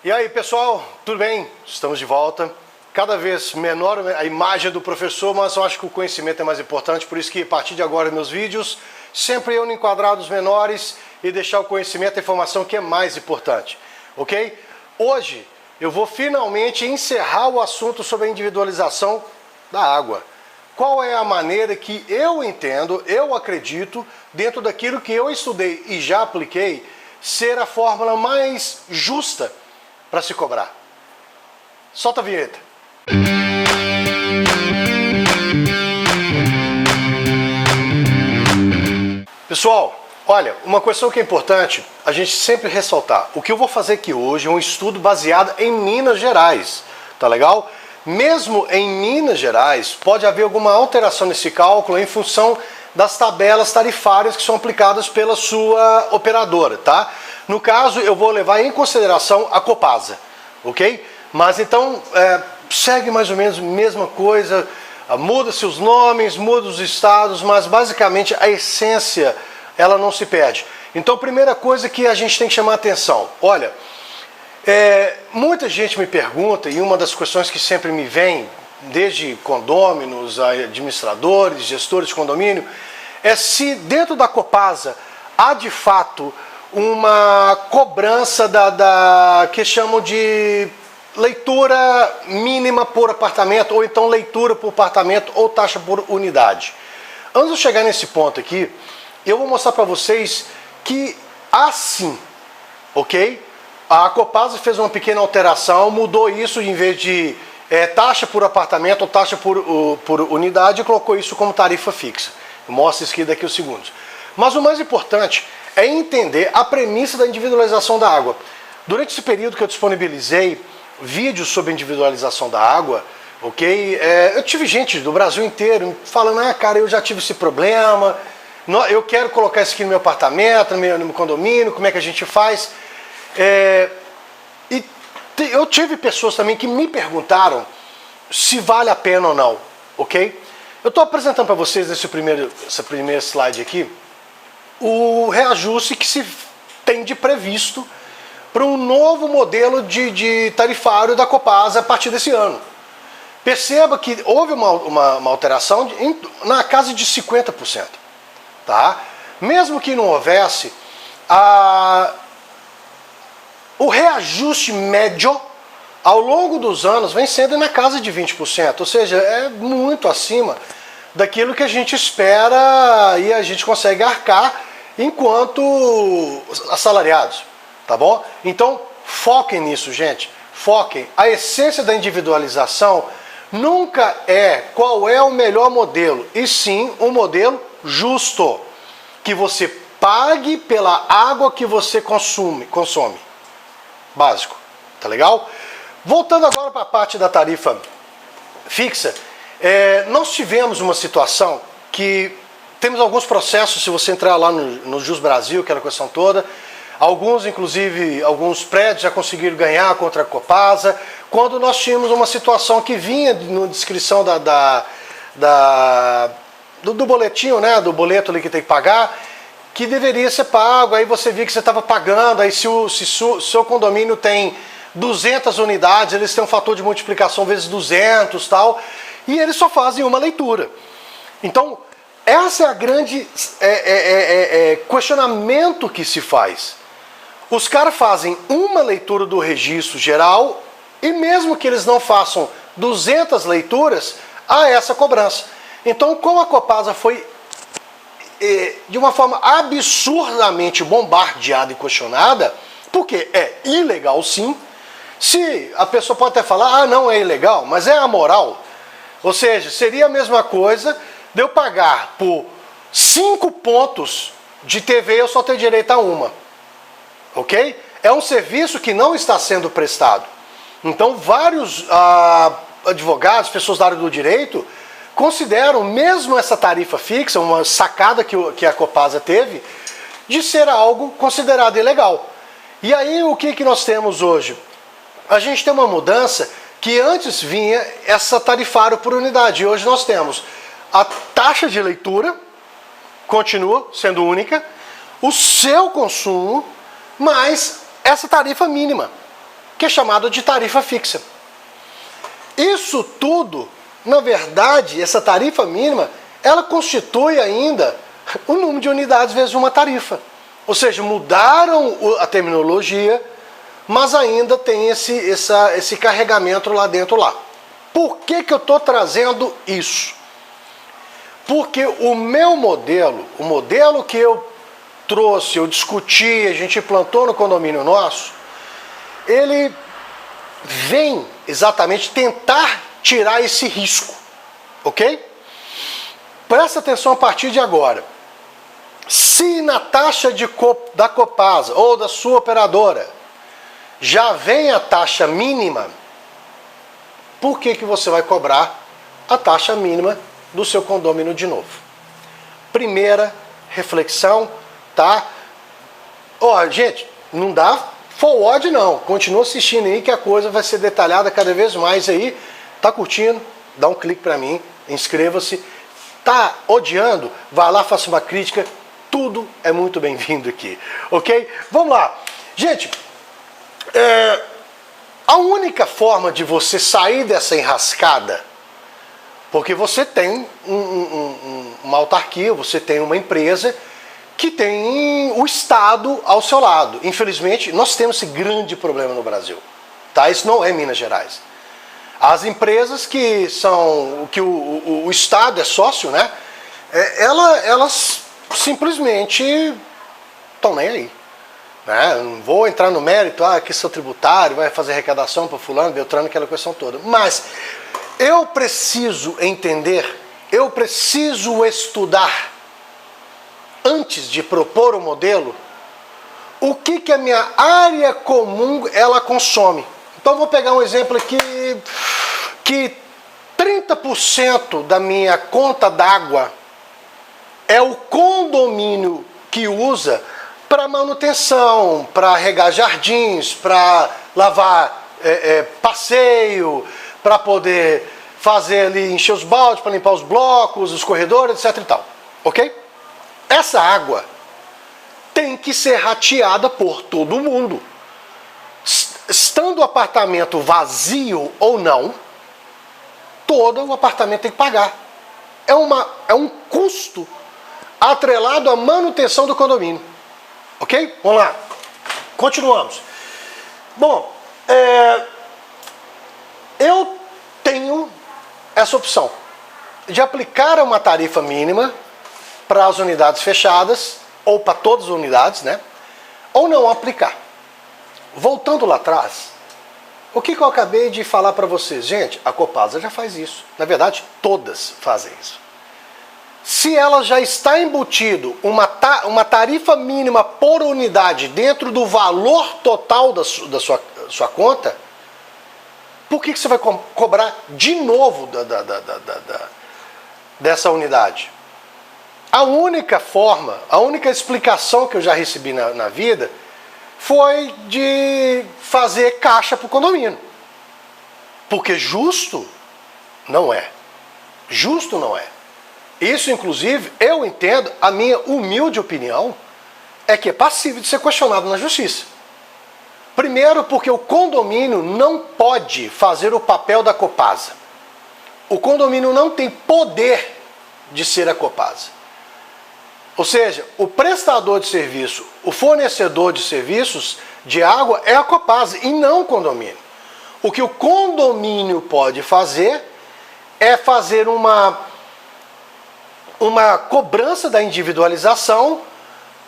E aí, pessoal, tudo bem? Estamos de volta. Cada vez menor a imagem do professor, mas eu acho que o conhecimento é mais importante, por isso que a partir de agora meus vídeos, sempre eu em quadrados menores e deixar o conhecimento e a informação que é mais importante, ok? Hoje eu vou finalmente encerrar o assunto sobre a individualização da água. Qual é a maneira que eu entendo, eu acredito, dentro daquilo que eu estudei e já apliquei, ser a fórmula mais justa para se cobrar. Solta a vinheta. Pessoal, olha, uma questão que é importante a gente sempre ressaltar. O que eu vou fazer aqui hoje é um estudo baseado em Minas Gerais, tá legal? Mesmo em Minas Gerais, pode haver alguma alteração nesse cálculo em função das tabelas tarifárias que são aplicadas pela sua operadora, tá? No caso, eu vou levar em consideração a Copasa, ok? Mas então, segue mais ou menos a mesma coisa, muda-se os nomes, muda os estados, mas basicamente a essência, ela não se perde. Então, a primeira coisa que a gente tem que chamar a atenção, olha, muita gente me pergunta, e uma das questões que sempre me vem, desde condôminos, administradores, gestores de condomínio, é se dentro da Copasa há de fato uma cobrança que chamam de leitura mínima por apartamento, ou então leitura por apartamento ou taxa por unidade. Antes de eu chegar nesse ponto aqui, eu vou mostrar para vocês que há sim, ok? A Copasa fez uma pequena alteração, mudou isso em vez de taxa por apartamento ou taxa por unidade e colocou isso como tarifa fixa. Eu mostro isso aqui daqui a uns segundos. Mas o mais importante é entender a premissa da individualização da água. Durante esse período que eu disponibilizei vídeos sobre individualização da água, ok? Eu tive gente do Brasil inteiro falando, cara, eu já tive esse problema, eu quero colocar isso aqui no meu apartamento, no meu condomínio, como é que a gente faz? E eu tive pessoas também que me perguntaram se vale a pena ou não, ok? Eu estou apresentando para vocês essa primeira slide aqui, o reajuste que se tem de previsto para um novo modelo de tarifário da Copasa a partir desse ano. Perceba que houve uma alteração na casa de 50%. Tá? Mesmo que não houvesse, o reajuste médio ao longo dos anos vem sendo na casa de 20%, ou seja, é muito acima daquilo que a gente espera e a gente consegue arcar enquanto assalariados, tá bom? Então, foquem nisso, gente, foquem. A essência da individualização nunca é qual é o melhor modelo, e sim um modelo justo, que você pague pela água que você consome. Básico, tá legal? Voltando agora para a parte da tarifa fixa, nós tivemos uma situação que temos alguns processos, se você entrar lá no Jus Brasil, aquela questão toda, inclusive alguns prédios já conseguiram ganhar contra a Copasa, quando nós tínhamos uma situação que vinha na descrição do boletim, né, do boleto ali que tem que pagar, que deveria ser pago, aí você via que você estava pagando, aí se o seu condomínio tem 200 unidades, eles têm um fator de multiplicação vezes 200 e tal, e eles só fazem uma leitura. Então, essa é a grande questionamento que se faz. Os caras fazem uma leitura do registro geral e mesmo que eles não façam 200 leituras, há essa cobrança. Então, como a Copasa foi de uma forma absurdamente bombardeada e questionada, porque é ilegal sim, se a pessoa pode até falar, não é ilegal, mas é amoral, ou seja, seria a mesma coisa de eu pagar por 5 pontos de TV eu só ter direito a uma, ok? É um serviço que não está sendo prestado. Então vários advogados, pessoas da área do direito, consideram mesmo essa tarifa fixa, uma sacada que a Copasa teve, de ser algo considerado ilegal. E aí o que nós temos hoje? A gente tem uma mudança que antes vinha essa tarifário por unidade, e hoje nós temos a taxa de leitura, continua sendo única, o seu consumo, mais essa tarifa mínima. que é chamada de tarifa fixa. Isso tudo, na verdade, essa tarifa mínima, ela constitui ainda o número de unidades vezes uma tarifa. Ou seja, mudaram a terminologia, mas ainda tem esse carregamento lá dentro lá. Por que eu estou trazendo isso? Porque o meu modelo, o modelo que eu trouxe, eu discuti, a gente implantou no condomínio nosso, ele vem exatamente tentar tirar esse risco, ok? Presta atenção a partir de agora. Se na taxa da Copasa ou da sua operadora já vem a taxa mínima, por que você vai cobrar a taxa mínima do seu condomínio de novo? Primeira reflexão, tá? Ó, gente, não dá forward não, continua assistindo aí que a coisa vai ser detalhada cada vez mais aí. Tá curtindo? Dá um clique pra mim, inscreva-se. Tá odiando? Vai lá, faça uma crítica, tudo é muito bem-vindo aqui, ok? Vamos lá. Gente, a única forma de você sair dessa enrascada, porque você tem uma autarquia, você tem uma empresa que tem o Estado ao seu lado. Infelizmente, nós temos esse grande problema no Brasil. Tá? Isso não é Minas Gerais. As empresas que são, que o Estado é sócio, né? Elas simplesmente estão nem aí. Né? Não vou entrar no mérito, questão tributária, vai fazer arrecadação para fulano, beltrano, aquela questão toda. Mas eu preciso entender, eu preciso estudar, antes de propor o modelo, o que a minha área comum ela consome. Então vou pegar um exemplo aqui, que 30% da minha conta d'água é o condomínio que usa para manutenção, para regar jardins, para lavar passeio, para poder fazer ali, encher os baldes, para limpar os blocos, os corredores, etc e tal. Ok? Essa água tem que ser rateada por todo mundo. Estando o apartamento vazio ou não, todo o apartamento tem que pagar. É um custo atrelado à manutenção do condomínio. Ok? Vamos lá. Continuamos. Bom, eu tenho essa opção de aplicar uma tarifa mínima para as unidades fechadas, ou para todas as unidades, né? Ou não aplicar. Voltando lá atrás, o que eu acabei de falar para vocês? Gente, a Copasa já faz isso. Na verdade, todas fazem isso. Se ela já está embutido uma tarifa mínima por unidade dentro do valor total da sua conta, por que você vai cobrar de novo dessa unidade? A única forma, a única explicação que eu já recebi na vida foi de fazer caixa para o condomínio. Porque justo não é. Justo não é. Isso, inclusive, eu entendo, a minha humilde opinião, é que é passível de ser questionado na justiça. Primeiro, porque o condomínio não pode fazer o papel da Copasa. O condomínio não tem poder de ser a Copasa. Ou seja, o prestador de serviço, o fornecedor de serviços de água é a Copasa e não o condomínio. O que o condomínio pode fazer é fazer uma cobrança da individualização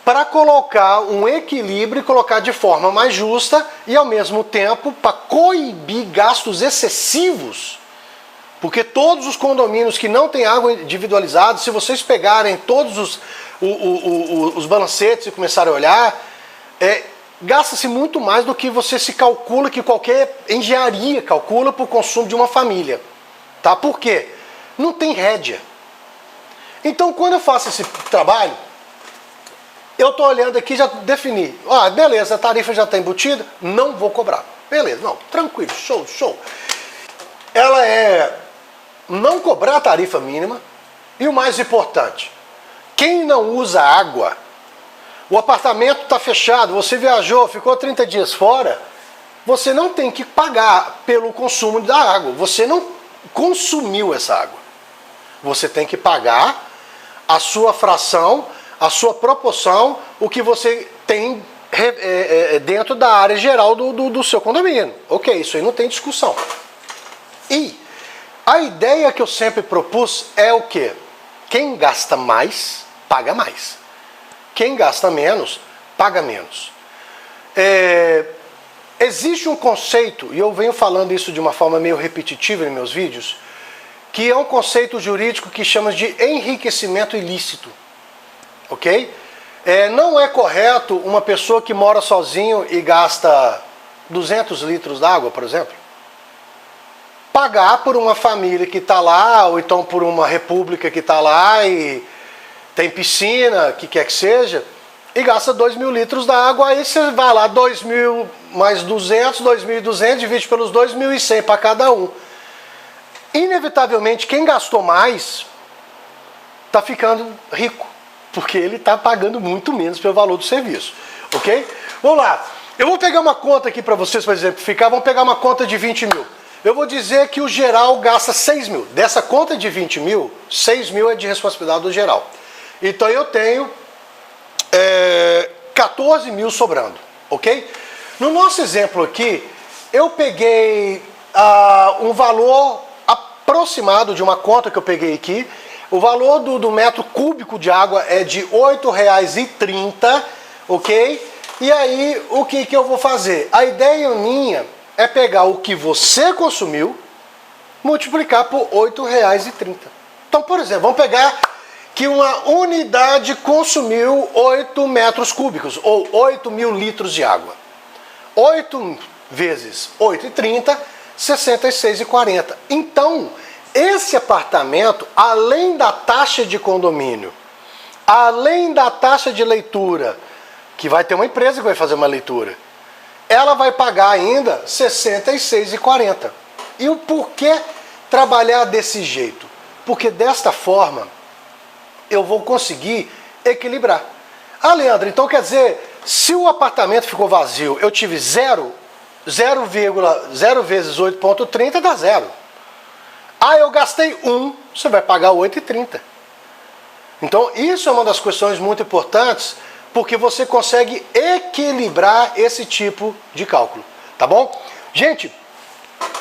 para colocar um equilíbrio e colocar de forma mais justa e ao mesmo tempo para coibir gastos excessivos. Porque todos os condomínios que não têm água individualizada, se vocês pegarem todos os balancetes e começarem a olhar, gasta-se muito mais do que você se calcula, que qualquer engenharia calcula para o consumo de uma família. Tá? Por quê? Não tem rédea. Então, quando eu faço esse trabalho, eu estou olhando aqui, já defini. Beleza, a tarifa já está embutida, não vou cobrar. Beleza, não, tranquilo, show, show. Ela é não cobrar a tarifa mínima e o mais importante, quem não usa água, o apartamento está fechado, você viajou, ficou 30 dias fora, você não tem que pagar pelo consumo da água. Você não consumiu essa água. Você tem que pagar a sua fração, a sua proporção, o que você tem dentro da área geral do seu condomínio. Ok, isso aí não tem discussão. E a ideia que eu sempre propus é o quê? Quem gasta mais, paga mais. Quem gasta menos, paga menos. Existe um conceito, e eu venho falando isso de uma forma meio repetitiva em meus vídeos, que é um conceito jurídico que chama de enriquecimento ilícito. Ok? Não é correto uma pessoa que mora sozinho e gasta 200 litros d'água, por exemplo, pagar por uma família que está lá, ou então por uma república que está lá e tem piscina, que quer que seja, e gasta 2.000 litros d'água, aí você vai lá, 2.000 mais 200, 2.200, divide pelos 2.100 para cada um. Inevitavelmente, quem gastou mais está ficando rico, porque ele está pagando muito menos pelo valor do serviço, ok? Vamos lá, eu vou pegar uma conta aqui para vocês, por exemplificar, vamos pegar uma conta de 20 mil. Eu vou dizer que o geral gasta 6 mil. Dessa conta de 20 mil, 6 mil é de responsabilidade do geral. Então eu tenho 14 mil sobrando, ok? No nosso exemplo aqui, eu peguei um valor aproximado de uma conta que eu peguei aqui. O valor do metro cúbico de água é de R$ 8,30, ok? E aí, o que eu vou fazer? A ideia minha é pegar o que você consumiu, multiplicar por R$ 8,30. Então, por exemplo, vamos pegar que uma unidade consumiu 8 metros cúbicos, ou 8.000 litros de água. 8 vezes 8,30, 66,40. Então, esse apartamento, além da taxa de condomínio, além da taxa de leitura, que vai ter uma empresa que vai fazer uma leitura, ela vai pagar ainda R$ 66,40. E o porquê trabalhar desse jeito? Porque desta forma eu vou conseguir equilibrar. Ah, Leandro, então quer dizer, se o apartamento ficou vazio, eu tive 0 vezes 8,30 dá 0. Ah, eu gastei 1, você vai pagar 8,30. Então isso é uma das questões muito importantes, porque você consegue equilibrar esse tipo de cálculo, tá bom? Gente,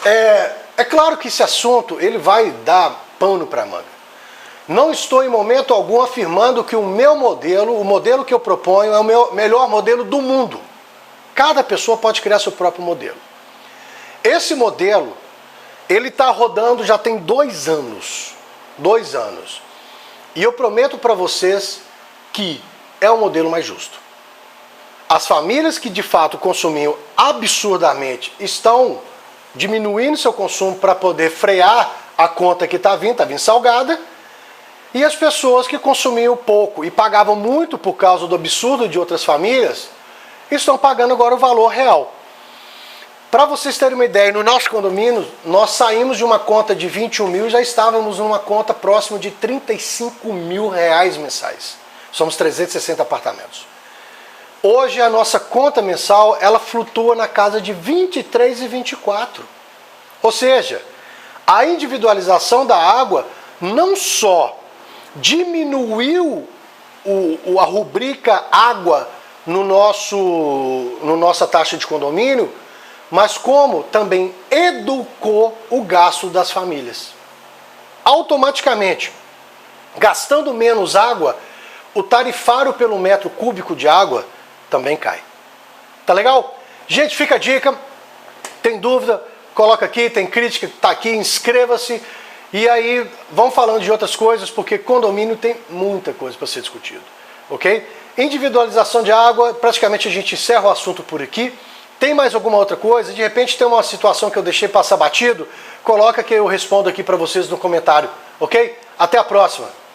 é claro que esse assunto ele vai dar pano para manga. Não estou em momento algum afirmando que o meu modelo, o modelo que eu proponho, é o melhor modelo do mundo. Cada pessoa pode criar seu próprio modelo. Esse modelo, ele está rodando já tem 2 anos. 2 anos. E eu prometo para vocês que é o modelo mais justo. As famílias que de fato consumiam absurdamente estão diminuindo seu consumo para poder frear a conta que está vindo salgada. E as pessoas que consumiam pouco e pagavam muito por causa do absurdo de outras famílias, estão pagando agora o valor real. Para vocês terem uma ideia, no nosso condomínio, nós saímos de uma conta de 21 mil e já estávamos numa conta próxima de 35 mil reais mensais. Somos 360 apartamentos. Hoje a nossa conta mensal, ela flutua na casa de 23 e 24. Ou seja, a individualização da água não só diminuiu a rubrica água no nossa taxa de condomínio, mas como também educou o gasto das famílias. Automaticamente, gastando menos água, o tarifário pelo metro cúbico de água também cai. Tá legal? Gente, fica a dica. Tem dúvida? Coloca aqui. Tem crítica? Tá aqui. Inscreva-se. E aí, vamos falando de outras coisas, porque condomínio tem muita coisa para ser discutido. Ok? Individualização de água, praticamente a gente encerra o assunto por aqui. Tem mais alguma outra coisa? De repente tem uma situação que eu deixei passar batido? Coloca que eu respondo aqui para vocês no comentário. Ok? Até a próxima.